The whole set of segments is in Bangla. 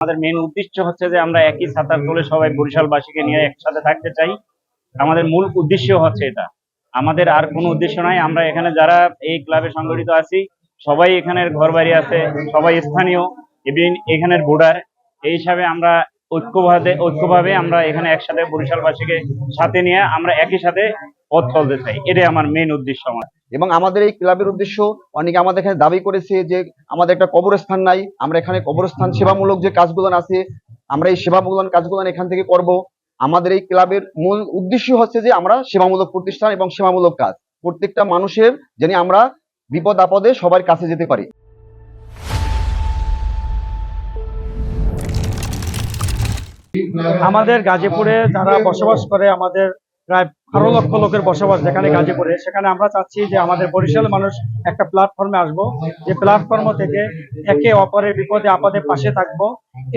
আমাদের মেন উদ্দেশ্য হচ্ছে যে আমরা একই ছাতার তলে সবাই বরিশালবাসীকে নিয়ে একসাথে থাকতে চাই। আমাদের মূল উদ্দেশ্য হচ্ছে এটা। আমাদের আর কোনো উদ্দেশ্য নাই। আমরা এখানে যারা এই ক্লাবে সংগঠিত আছি সবাই এখানের ঘরবাড়ি আছে, সবাই স্থানীয়, ইভেন এখানের ভোটার। এই হিসাবে আমরা ঐক্যভাবে আমরা এখানে একসাথে বরিশালবাসীকে সাথে নিয়ে আমরা একই সাথে পথ চলতে চাই। এটাই আমার মেন উদ্দেশ্য। আমার এবং আমাদের এই ক্লাবের উদ্দেশ্য, অনেকে আমাদের এখানে দাবি করেছে যে আমাদের একটা কবরস্থান নাই, আমরা এখানে কবরস্থান সেবামূলক যে কাজগুলো আছে আমরা এই সেবামূলক কাজগুলো এখান থেকে করব। আমাদের এই ক্লাবের মূল উদ্দেশ্য হচ্ছে যে আমরা সেবামূলক প্রতিষ্ঠান এবং সেবামূলক কাজ, প্রত্যেকটা মানুষের যেন আমরা বিপদ আপদে সবার কাছে যেতে পারি। আমাদের গাজীপুরে যারা বসবাস করে, আমাদের প্রায় 12 লক্ষ লোকের বসবাস যেখানে গাজীপুরে, সেখানে আমরা চাচ্ছি যে আমাদের বরিশাল মানুষ একটা প্ল্যাটফর্মে আসবো, যে প্ল্যাটফর্ম থেকে একে অপরের বিপদে আপদে পাশে থাকবো।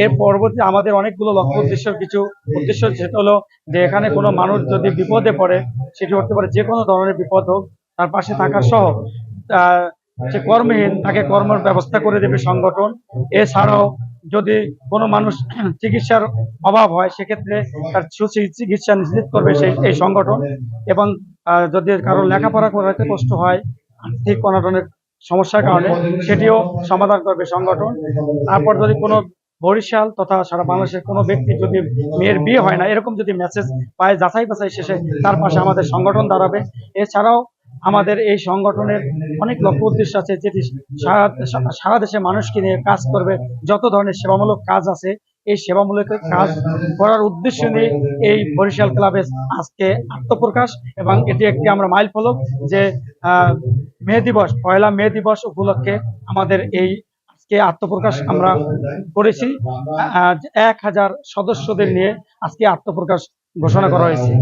এর পরবর্তী আমাদের অনেকগুলো লক্ষ্য কিছু উদ্দেশ্য, সেটা হলো যে এখানে কোনো মানুষ যদি বিপদে পড়ে, সেটি হতে পারে যে কোনো ধরনের বিপদ হোক, তার পাশে থাকা সহ যে কর্মহীন তাকে কর্মের ব্যবস্থা করে দেবে সংগঠন। এছাড়াও যদি কোনো মানুষ চিকিৎসার অভাব হয় সেক্ষেত্রে তার চিকিৎসা নিশ্চিত করবে এই সংগঠন। এবং যদি কারো লেখাপড়া করাতে কষ্ট হয় আর্থিক অনটনের সমস্যার কারণে, সেটিও সমাধান করবে সংগঠন। তারপর যদি কোনো বরিশাল তথা সারা বাংলাদেশের কোনো ব্যক্তি যদি মেয়ের বিয়ে হয় না, এরকম যদি মেসেজ পায়, যাচাই বাছাই শেষে তার পাশে আমাদের সংগঠন দাঁড়াবে। এছাড়াও আমাদের এই সংগঠনের অনেক লক্ষ্য উদ্দেশ্য আছে, যেটি সারা দেশে মানুষকে নিয়ে কাজ করবে। যত ধরনের সেবামূলক কাজ আছে, এই সেবামূলক কাজ করার উদ্দেশ্য নিয়ে এই বরিশাল ক্লাবের আজকে আত্মপ্রকাশ। এবং এটি একটি আমরা মাইল ফলক যে মে দিবস, 1 মে দিবস উপলক্ষে আমাদের এই আজকে আত্মপ্রকাশ আমরা করেছি। 1000 সদস্যদের নিয়ে আজকে আত্মপ্রকাশ ঘোষণা করা হয়েছে।